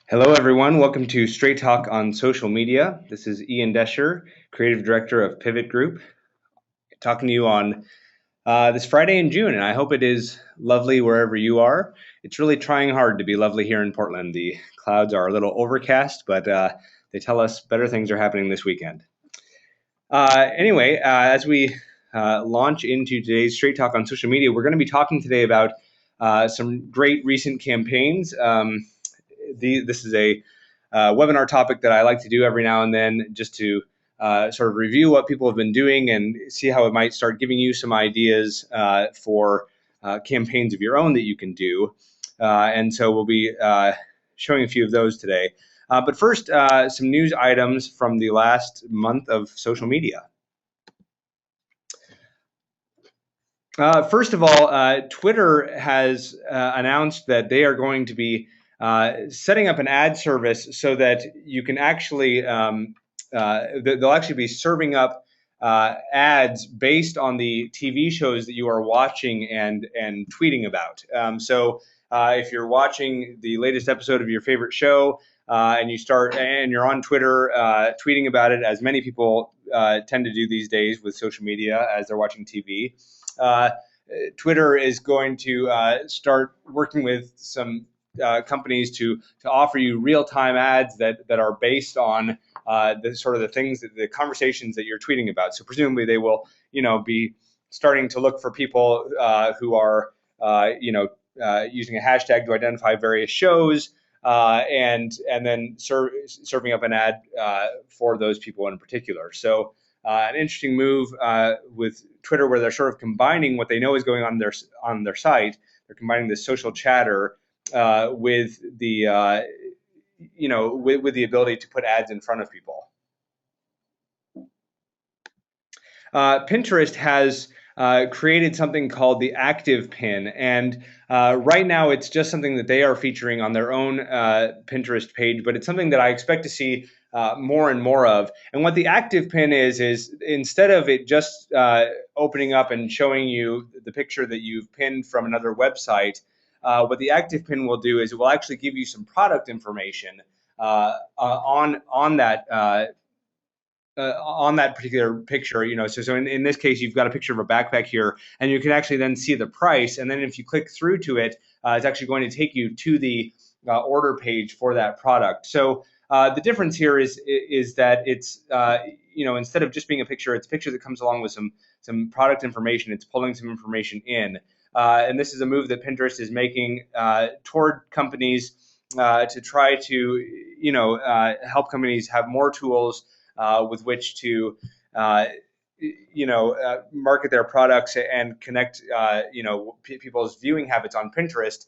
Hello, everyone. Welcome to Straight Talk on Social Media. This is Ian Desher, Creative Director of Pivot Group, talking to you on this Friday in June, and I hope it is lovely wherever you are. It's really trying hard to be lovely here in Portland. The clouds are a little overcast, but they tell us better things are happening this weekend. Anyway, as we launch into today's Straight Talk on Social Media, we're going to be talking today about some great recent campaigns. This is a webinar topic that I like to do every now and then just to sort of review what people have been doing and see how it might start giving you some ideas for campaigns of your own that you can do. And so we'll be showing a few of those today. But first, some news items from the last month of social media. First of all, Twitter has announced that they are going to be setting up an ad service so that you can actually, they'll actually be serving up ads based on the TV shows that you are watching and tweeting about. So if you're watching the latest episode of your favorite show and you're on Twitter tweeting about it, as many people tend to do these days with social media as they're watching TV. Twitter is going to start working with some companies to offer you real-time ads that are based on the things the conversations that you're tweeting about. So presumably they will be starting to look for people who are using a hashtag to identify various shows and then serving up an ad for those people in particular. So an interesting move with Twitter, where they're sort of combining what they know is going on their site. They're combining the social chatter with the with the ability to put ads in front of people. Pinterest has created something called the active pin, and right now it's just something that they are featuring on their own Pinterest page, but it's something that I expect to see more and more of. And what the active pin is instead of it just opening up and showing you the picture that you've pinned from another website, what the active pin will do is it will actually give you some product information on that particular picture. So in this case, you've got a picture of a backpack here, and you can actually then see the price. And then if you click through to it, it's actually going to take you to the order page for that product. So the difference here is that it's instead of just being a picture, it's a picture that comes along with some product information. It's pulling some information in, and this is a move that Pinterest is making toward companies to try to help companies have more tools with which to market their products and connect people's viewing habits on Pinterest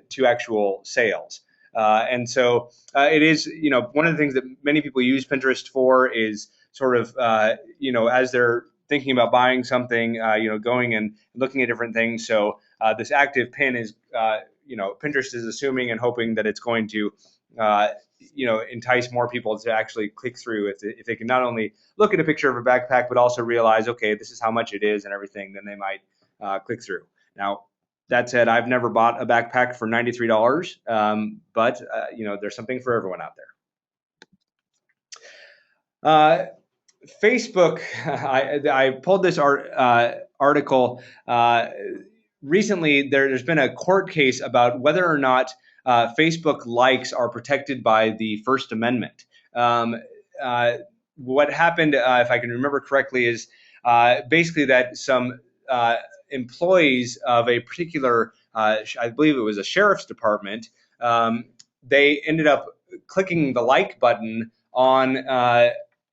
to actual sales. And so it is one of the things that many people use Pinterest for is sort of as they're thinking about buying something, going and looking at different things. So this active pin is Pinterest is assuming and hoping that it's going to entice more people to actually click through. If they can not only look at a picture of a backpack, but also realize, okay, this is how much it is and everything, then they might click through. Now, that said, I've never bought a backpack for $93, but there's something for everyone out there. Facebook, I pulled this article recently. There's been a court case about whether or not Facebook likes are protected by the First Amendment. What happened, if I can remember correctly, is basically that some employees of a particular, I believe it was a sheriff's department, they ended up clicking the like button on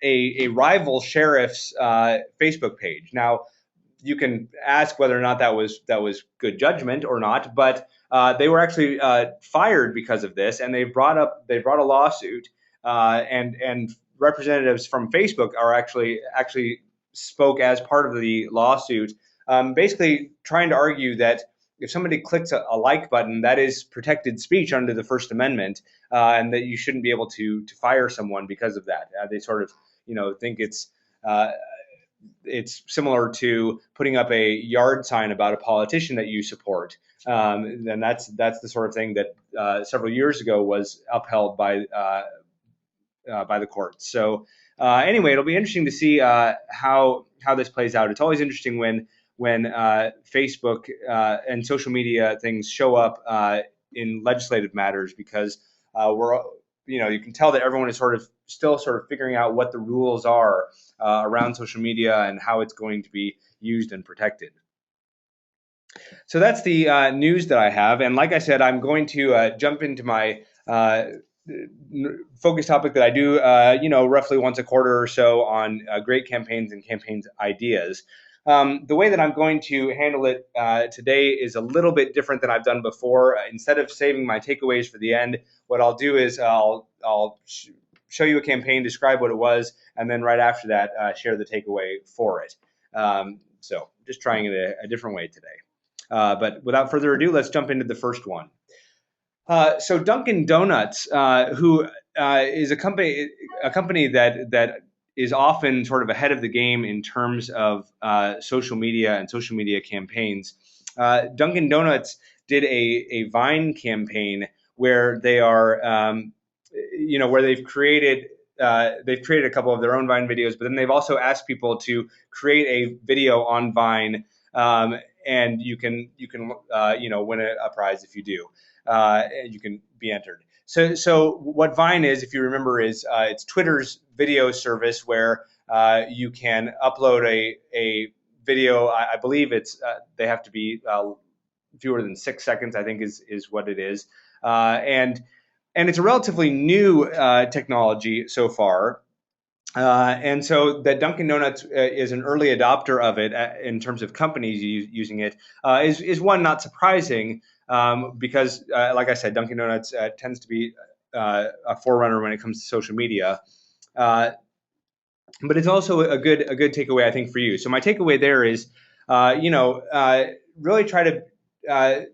a rival sheriff's Facebook page. Now, you can ask whether or not that was good judgment or not, but they were actually fired because of this, and they brought a lawsuit, and representatives from Facebook are actually spoke as part of the lawsuit, basically trying to argue that if somebody clicks a like button, that is protected speech under the First Amendment, and that you shouldn't be able to fire someone because of that. They sort of think it's similar to putting up a yard sign about a politician that you support. then that's the sort of thing that several years ago was upheld by the courts. So anyway, it'll be interesting to see how this plays out. It's always interesting when Facebook and social media things show up in legislative matters, because we're you can tell that everyone is still figuring out what the rules are around social media and how it's going to be used and protected. So that's the news that I have, and like I said, I'm going to jump into my focus topic that I do, roughly once a quarter or so on great campaigns and campaigns ideas. The way that I'm going to handle it today is a little bit different than I've done before. Instead of saving my takeaways for the end, what I'll do is I'll show you a campaign, describe what it was, and then right after that, share the takeaway for it. So just trying it a different way today. But without further ado, let's jump into the first one. So Dunkin Donuts, who is a company that is often sort of ahead of the game in terms of social media and social media campaigns. Dunkin Donuts did a Vine campaign where they are, where they've created a couple of their own Vine videos, but then they've also asked people to create a video on Vine, and you can win a prize if you do. You can be entered. So what Vine is, if you remember, is it's Twitter's video service where you can upload a video. I believe they have to be fewer than 6 seconds, I think is what it is, and it's a relatively new technology so far. And so that Dunkin Donuts is an early adopter of it in terms of companies using it is one not surprising, because, like I said, Dunkin Donuts tends to be a forerunner when it comes to social media. But it's also a good takeaway, I think, for you. So my takeaway there is, really try to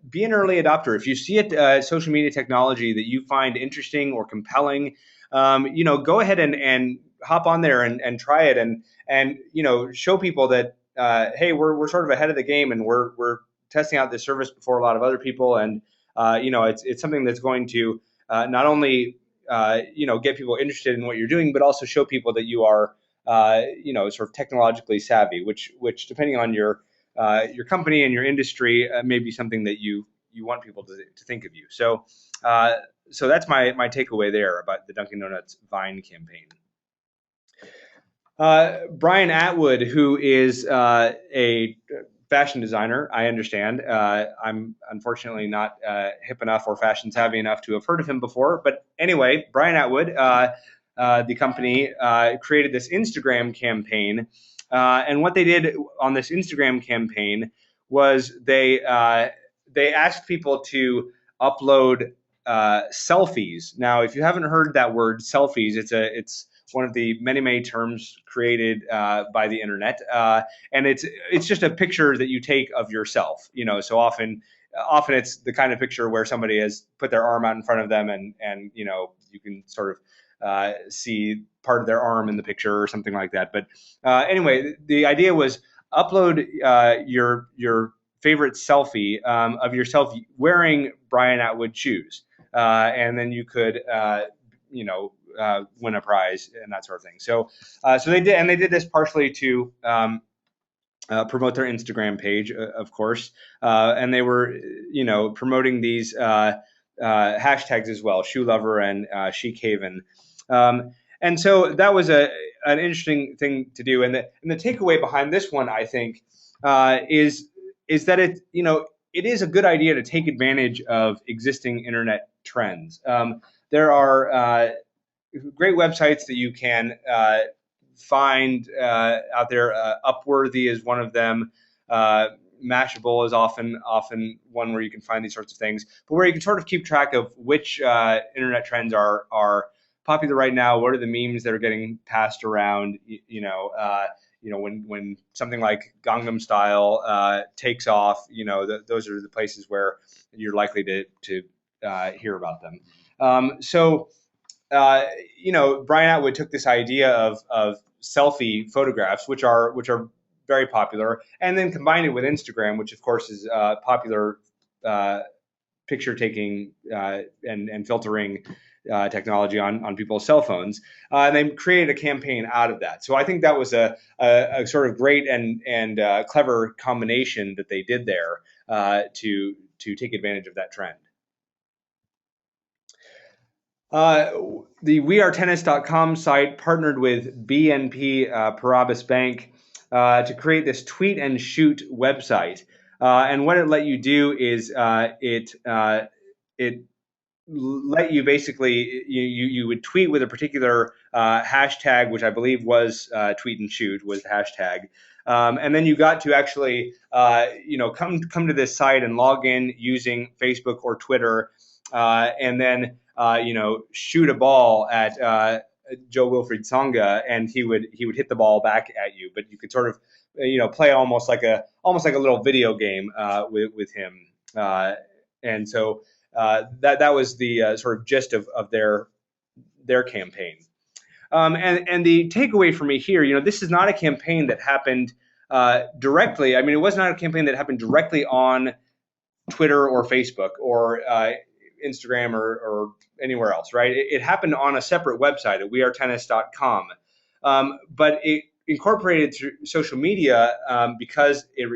be an early adopter. If you see social media technology that you find interesting or compelling, go ahead and hop on there and try it, and show people that hey, we're sort of ahead of the game, and we're testing out this service before a lot of other people, and it's something that's going to not only get people interested in what you're doing, but also show people that you are sort of technologically savvy, which depending on your company and your industry may be something that you want people to think of you. So that's my takeaway there about the Dunkin Donuts Vine campaign. Brian Atwood, who is a fashion designer, I understand. I'm unfortunately not hip enough or fashion savvy enough to have heard of him before. But anyway, Brian Atwood, the company, created this Instagram campaign. And what they did on this Instagram campaign was they asked people to upload selfies. Now, if you haven't heard that word, selfies, it's one of the many terms created by the internet, and it's just a picture that you take of yourself. So often it's the kind of picture where somebody has put their arm out in front of them, and you can sort of see part of their arm in the picture or something like that. But anyway, the idea was upload your favorite selfie of yourself wearing Brian Atwood shoes, and then you could win a prize and that sort of thing. So they did this partially to promote their Instagram page, of course, and they were promoting these hashtags as well, shoe lover and chic haven. And so that was an interesting thing to do. And the takeaway behind this one, I think, is that it is a good idea to take advantage of existing internet trends. There are great websites that you can find out there. Upworthy is one of them. Mashable is often one where you can find these sorts of things, but where you can sort of keep track of which internet trends are popular right now. What are the memes that are getting passed around? When something like Gangnam Style takes off, those are the places where you're likely to hear about them. Brian Atwood took this idea of selfie photographs, which are very popular, and then combined it with Instagram, which of course is popular picture taking and filtering technology on people's cell phones, and they created a campaign out of that. So I think that was a sort of great and clever combination that they did there to take advantage of that trend. The wearetennis.com site partnered with BNP Paribas Bank to create this tweet and shoot website. And what it let you do is it let you basically you would tweet with a particular hashtag, which I believe was tweet and shoot was the hashtag. And then you got to actually come to this site and log in using Facebook or Twitter, and then shoot a ball at Joe Wilfried Tsonga, and he would hit the ball back at you. But you could sort of play almost like a little video game with him, and so. That was the sort of gist of their campaign. And the takeaway for me here, this is not a campaign that happened directly. I mean, it was not a campaign that happened directly on Twitter or Facebook or Instagram or anywhere else, right? It happened on a separate website at wearetennis.com. But it incorporated through social media because it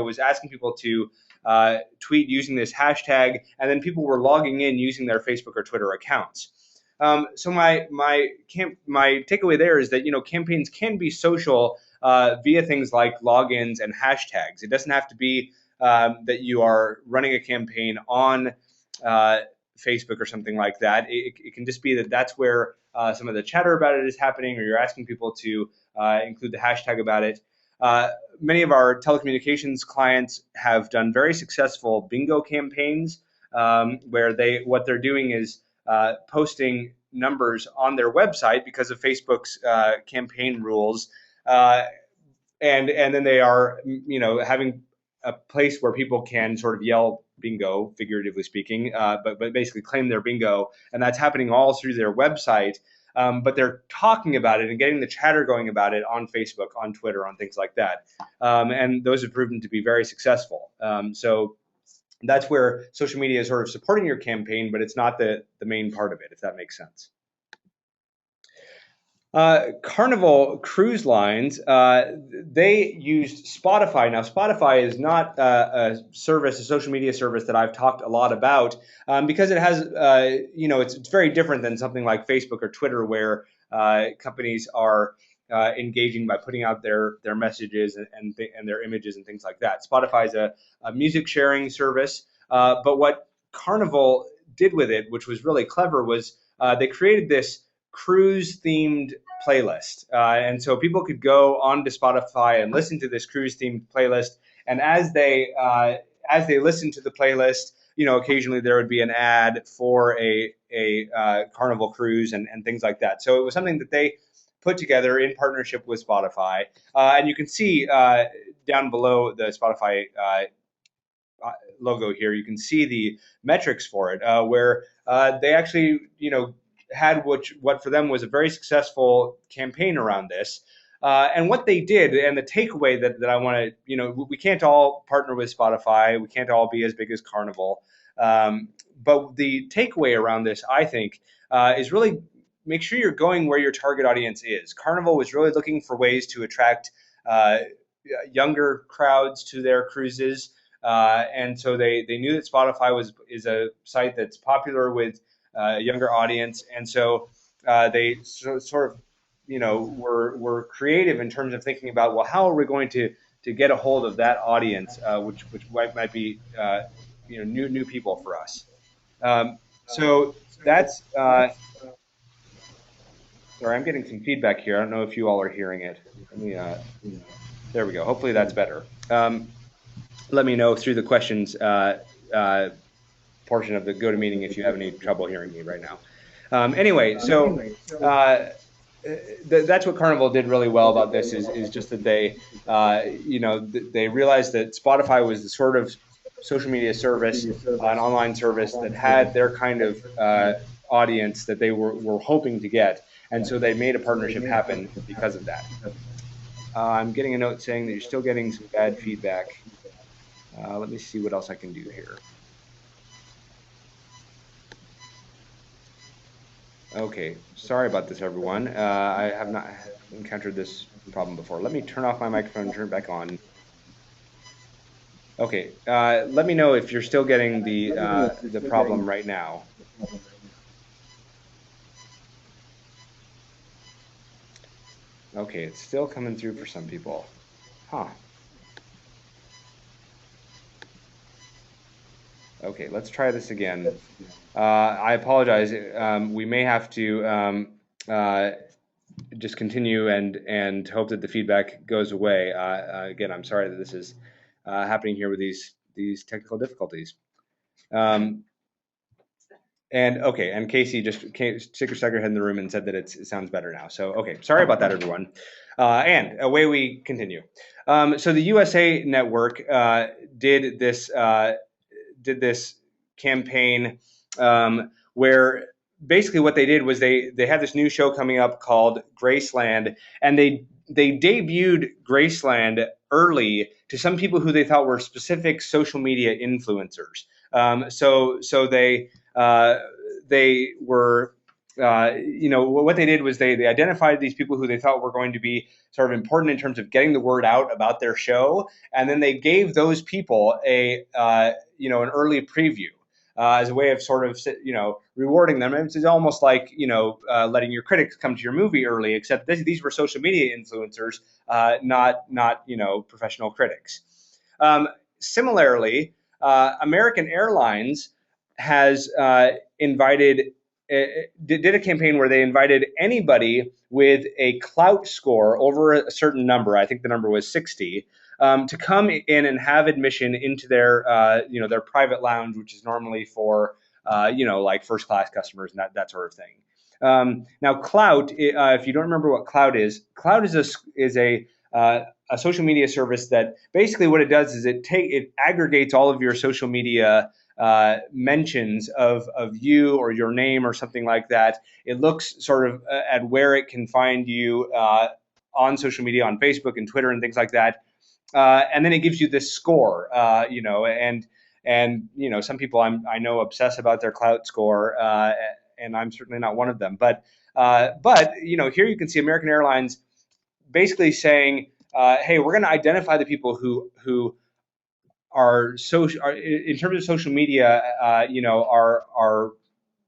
was asking people to tweet using this hashtag, and then people were logging in using their Facebook or Twitter accounts. So my takeaway there is that campaigns can be social via things like logins and hashtags. It doesn't have to be that you are running a campaign on Facebook or something like that. It can just be that that's where some of the chatter about it is happening, or you're asking people to include the hashtag about it. Many of our telecommunications clients have done very successful bingo campaigns where what they're doing is posting numbers on their website because of Facebook's campaign rules, and then they are having a place where people can sort of yell bingo, figuratively speaking, but basically claim their bingo, and that's happening all through their website. But they're talking about it and getting the chatter going about it on Facebook, on Twitter, on things like that. And those have proven to be very successful. So that's where social media is sort of supporting your campaign, but it's not the main part of it, if that makes sense. Carnival Cruise Lines, they used Spotify. Now, Spotify is not a social media service that I've talked a lot about because it has, it's very different than something like Facebook or Twitter, where companies are engaging by putting out their messages and their images and things like that. Spotify is a music sharing service, but what Carnival did with it, which was really clever, was they created this cruise-themed playlist, and so people could go onto Spotify and listen to this cruise-themed playlist. And as they listen to the playlist, occasionally there would be an ad for a Carnival cruise and things like that. So it was something that they put together in partnership with Spotify, and you can see down below the Spotify logo here, you can see the metrics for it, where they actually, had what for them was a very successful campaign around this. And what they did, and the takeaway that I want to, we can't all partner with Spotify. We can't all be as big as Carnival. But the takeaway around this, I think, is really make sure you're going where your target audience is. Carnival was really looking for ways to attract younger crowds to their cruises. And so they knew that Spotify is a site that's popular with a younger audience, and so they sort of were creative in terms of thinking about, well, how are we going to get a hold of that audience, which might be new people for us. So that's sorry, I'm getting some feedback here. I don't know if you all are hearing it. Let me there we go. Hopefully that's better. Let me know through the questions portion of the GoToMeeting if you have any trouble hearing me right now. Anyway, so that's what Carnival did really well about this is just that they they realized that Spotify was the sort of social media service, an online service that had their kind of audience that they were hoping to get, and so they made a partnership happen because of that. I'm getting a note saying that you're still getting some bad feedback. Let me see what else I can do here. Okay, sorry about this, everyone. I have not encountered this problem before. Let me turn off my microphone and turn it back on. Okay, let me know if you're still getting the problem right now. Okay, it's still coming through for some people. Huh. Okay, let's try this again. I apologize. We may have to uh, just continue and hope that the feedback goes away. Again, I'm sorry that this is happening here with these technical difficulties. Um, and okay, and Casey just stuck her head in the room and said that it sounds better now. So okay, sorry about that, everyone. And away we continue. So the USA Network did this campaign where basically what they did was they had this new show coming up called Graceland, and they debuted Graceland early to some people who they thought were specific social media influencers. So they were. What they did was they identified these people who they thought were going to be sort of important in terms of getting the word out about their show, and then they gave those people an early preview as a way of sort of rewarding them. It's almost like letting your critics come to your movie early, except these were social media influencers, not professional critics. Similarly, American Airlines has invited did a campaign where they invited anybody with a Klout score over a certain number. I think the number was 60, to come in and have admission into their private lounge, which is normally for like first class customers and that sort of thing. Now, Klout, if you don't remember what Klout is, Klout is a social media service that basically what it does is it aggregates all of your social media mentions of you or your name or something like that. It looks sort of at where it can find you on social media, on Facebook and Twitter and things like that, and then it gives you this score, and some people I know obsess about their Klout score, and I'm certainly not one of them. But here you can see American Airlines basically saying, hey, we're going to identify the people who are social in terms of social media, are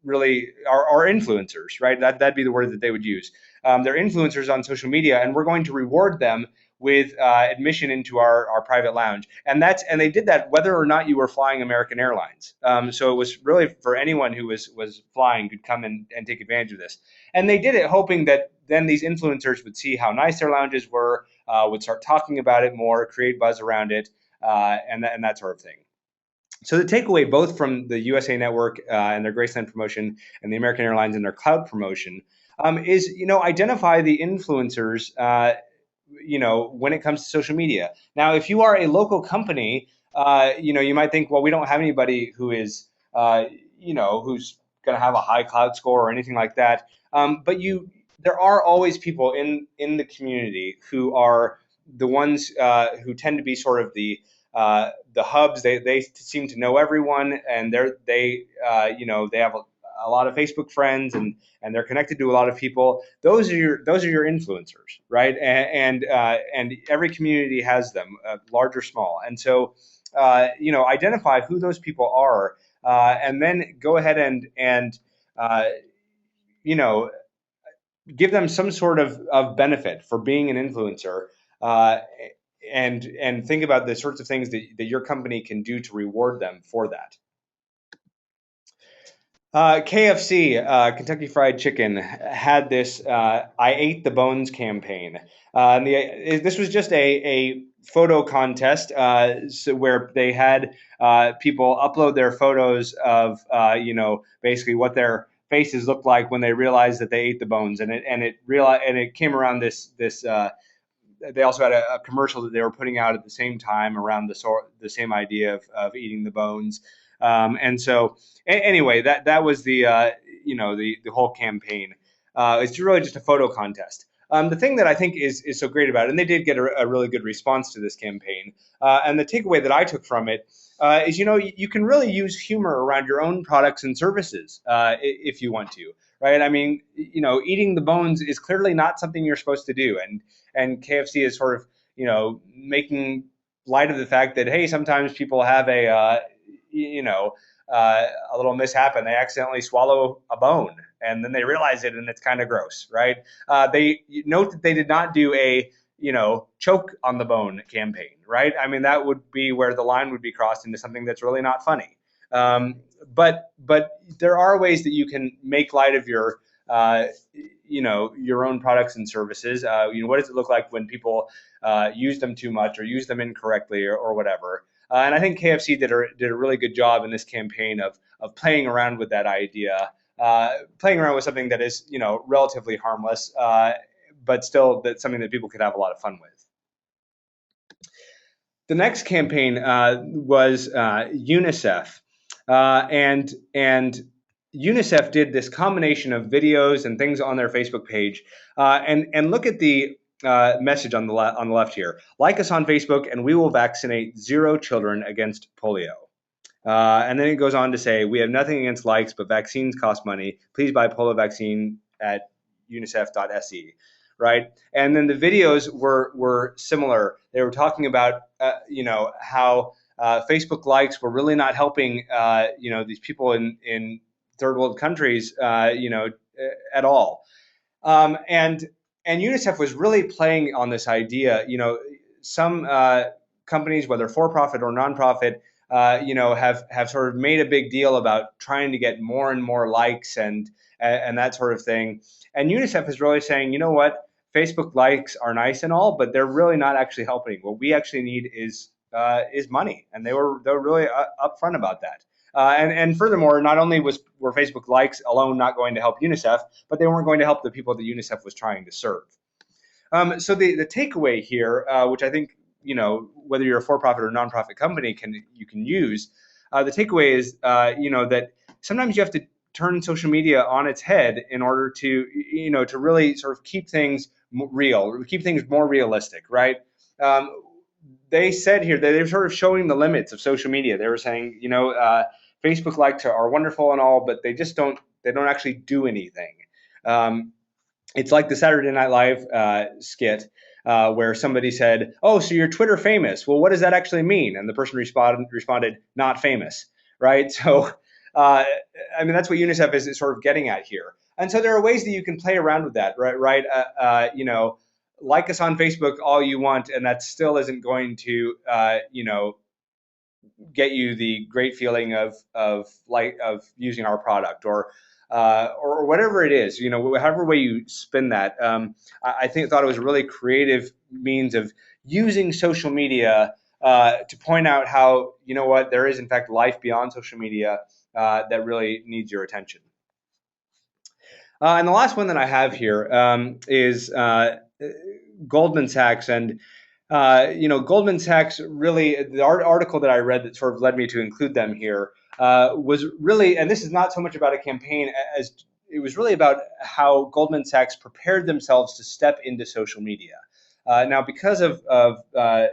really are influencers, right? That'd be the word that they would use. They're influencers on social media, and we're going to reward them with admission into our private lounge. And they did that whether or not you were flying American Airlines. So it was really for anyone who was flying could come and take advantage of this. And they did it hoping that then these influencers would see how nice their lounges were, would start talking about it more, create buzz around it, and that sort of thing. So the takeaway, both from the USA Network and their Graceland promotion, and the American Airlines and their Klout promotion, is identify the influencers. When it comes to social media. Now, if you are a local company, you might think, well, we don't have anybody who is, who's going to have a high Klout score or anything like that. But there are always people in the community who are the ones who tend to be sort of the hubs. They seem to know everyone, and they have a lot of Facebook friends, and they're connected to a lot of people. Those are your influencers, right? And every community has them, large or small. And so identify who those people are, and then go ahead and uh, you know give them some sort of benefit for being an influencer, uh, and think about the sorts of things that your company can do to reward them for that. KFC, Kentucky Fried Chicken, had this "I Ate the Bones" campaign. This was just a photo contest, where they had people upload their photos of basically what their faces looked like when they realized that they ate the bones, and it came around this. They also had a commercial that they were putting out at the same time around the same idea of eating the bones. And so anyway, that was the whole campaign. It's really just a photo contest. The thing that I think is so great about it, and they did get a really good response to this campaign, and the takeaway that I took from it is, you can really use humor around your own products and services if you want to, right? I mean, eating the bones is clearly not something you're supposed to do, and KFC is sort of, making light of the fact that, hey, sometimes people have you know, a little mishap and they accidentally swallow a bone and then they realize it and it's kind of gross, right? They note that they did not do a choke on the bone campaign, right? I mean, that would be where the line would be crossed into something that's really not funny. Um, but there are ways that you can make light of your own products and services. What does it look like when people use them too much or use them incorrectly or whatever? And I think KFC did a really good job in this campaign of playing around with that idea, playing around with something that is relatively harmless, but still that's something that people could have a lot of fun with. The next campaign was UNICEF, and UNICEF did this combination of videos and things on their Facebook page, and look at the message on the left here. Like us on Facebook, and we will vaccinate 0 children against polio. And then it goes on to say, we have nothing against likes, but vaccines cost money. Please buy polio vaccine at unicef.se. Right, and then the videos were similar. They were talking about how Facebook likes were really not helping these people in third world countries at all. And UNICEF was really playing on this idea. Some companies, whether for profit or nonprofit, have sort of made a big deal about trying to get more and more likes and that sort of thing. And UNICEF is really saying, you know what? Facebook likes are nice and all, but they're really not actually helping. What we actually need is money, and they were really upfront about that. And furthermore, not only were Facebook likes alone not going to help UNICEF, but they weren't going to help the people that UNICEF was trying to serve. So the takeaway here, which I think whether you're a for-profit or nonprofit company you can use, the takeaway is that sometimes you have to turn social media on its head in order to to really sort of keep things real, keep things more realistic, right? They said here that they're sort of showing the limits of social media. They were saying, Facebook likes are wonderful and all, but they don't actually do anything. It's like the Saturday Night Live skit where somebody said, "Oh, so you're Twitter famous? Well, what does that actually mean?" And the person responded, "Not famous," right? So, I mean, that's what UNICEF is sort of getting at here. And so there are ways that you can play around with that, right? Like us on Facebook all you want, and that still isn't going to, get you the great feeling of using our product or whatever it is, however way you spin that. I thought it was a really creative means of using social media to point out how, there is in fact life beyond social media that really needs your attention. And the last one that I have here is Goldman Sachs. And Goldman Sachs really, the article that I read that sort of led me to include them here was really, and this is not so much about a campaign as it was really about how Goldman Sachs prepared themselves to step into social media. Now, because of their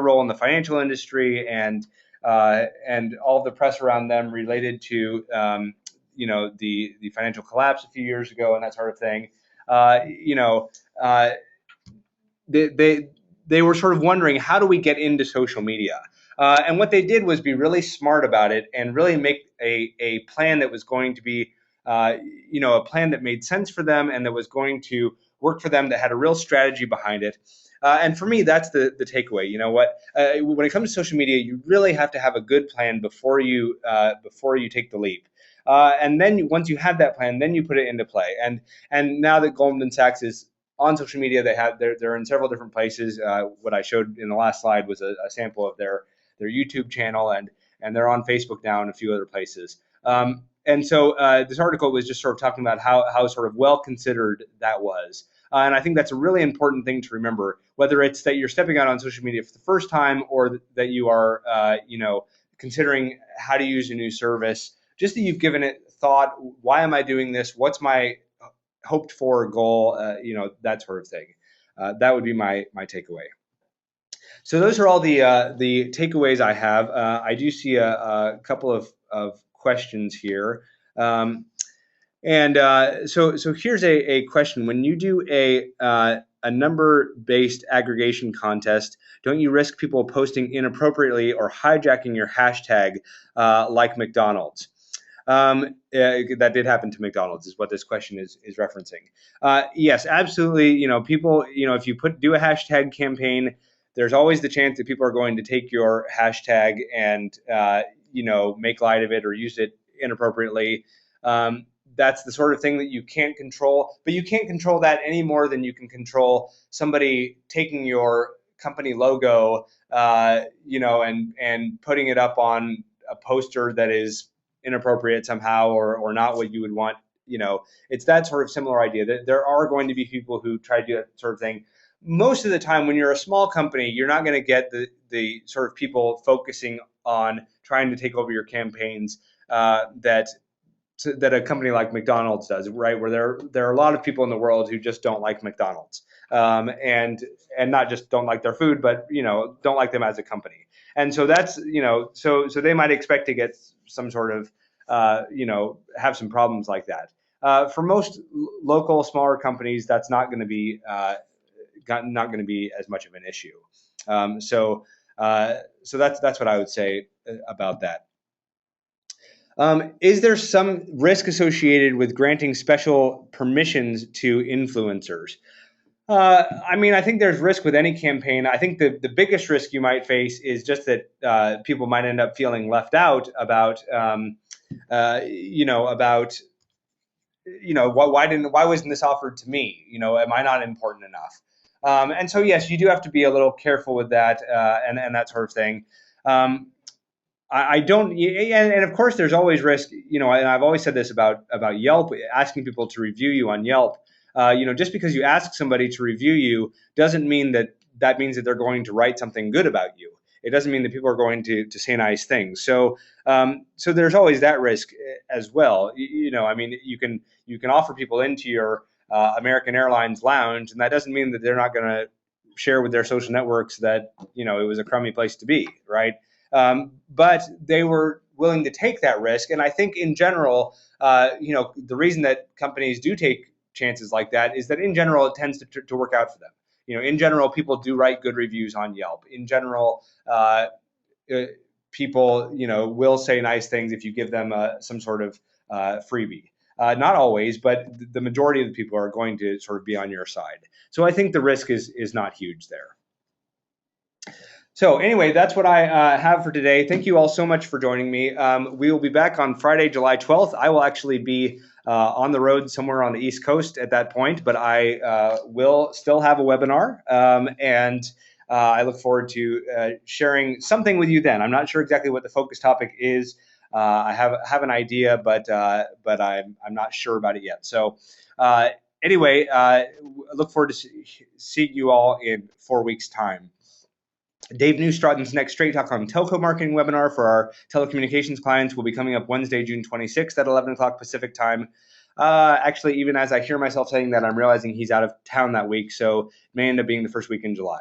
role in the financial industry and all the press around them related to the financial collapse a few years ago and that sort of thing, they were sort of wondering, how do we get into social media? And what they did was be really smart about it and really make a plan that was going to be, a plan that made sense for them and that was going to work for them, that had a real strategy behind it. And for me, that's the takeaway. When it comes to social media, you really have to have a good plan before you take the leap. And then once you have that plan, then you put it into play. And now that Goldman Sachs is on social media, they're in several different places. What I showed in the last slide was a sample of their YouTube channel, and they're on Facebook now and a few other places. And so this article was just sort of talking about how sort of well considered that was. And I think that's a really important thing to remember, whether it's that you're stepping out on social media for the first time or that you are, considering how to use a new service, just that you've given it thought. Why am I doing this? What's my hoped for goal, that sort of thing. That would be my takeaway. So those are all the takeaways I have. I do see a couple of questions here. And so here's a question: when you do a number-based aggregation contest, don't you risk people posting inappropriately or hijacking your hashtag, like McDonald's? That did happen to McDonald's, is what this question is referencing. Yes, absolutely. People. If you do a hashtag campaign, there's always the chance that people are going to take your hashtag and make light of it or use it inappropriately. That's the sort of thing that you can't control, but you can't control that any more than you can control somebody taking your company logo, and putting it up on a poster that is inappropriate somehow or not what you would want. It's that sort of similar idea that there are going to be people who try to do that sort of thing. Most of the time, when you're a small company, you're not going to get the sort of people focusing on trying to take over your campaigns that a company like McDonald's does, right? Where there are a lot of people in the world who just don't like McDonald's, and not just don't like their food, but don't like them as a company. And so that's so they might expect to get some sort of have some problems like that. For most local smaller companies, that's not going to be as much of an issue. So that's what I would say about that. Is there some risk associated with granting special permissions to influencers? I think there's risk with any campaign. I think the biggest risk you might face is just that people might end up feeling left out about, why wasn't this offered to me? Am I not important enough? And so yes, you do have to be a little careful with that, and that sort of thing. I don't, and of course, there's always risk. And I've always said this about Yelp, asking people to review you on Yelp. Just because you ask somebody to review you doesn't mean that means that they're going to write something good about you. It doesn't mean that people are going to say nice things. So there's always that risk as well. You can offer people into your American Airlines lounge, and that doesn't mean that they're not going to share with their social networks that it was a crummy place to be, right? But they were willing to take that risk. And I think in general, the reason that companies do take chances like that is that in general, it tends to work out for them. In general, people do write good reviews on Yelp. In general, people, will say nice things if you give them some sort of freebie. Not always, but the majority of the people are going to sort of be on your side. So I think the risk is not huge there. So anyway, that's what I have for today. Thank you all so much for joining me. We will be back on Friday, July 12th. I will actually be on the road somewhere on the East Coast at that point, but I will still have a webinar, and I look forward to sharing something with you then. I'm not sure exactly what the focus topic is. I have an idea, but I'm not sure about it yet. So anyway, I look forward to seeing you all in 4 weeks' time. Dave Newstratton's next Straight Talk on Telco Marketing webinar for our telecommunications clients will be coming up Wednesday, June 26th at 11 o'clock Pacific time. Actually, even as I hear myself saying that, I'm realizing he's out of town that week, so it may end up being the first week in July.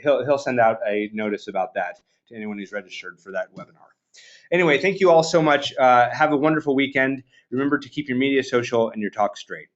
He'll send out a notice about that to anyone who's registered for that webinar. Anyway, thank you all so much. Have a wonderful weekend. Remember to keep your media social and your talk straight.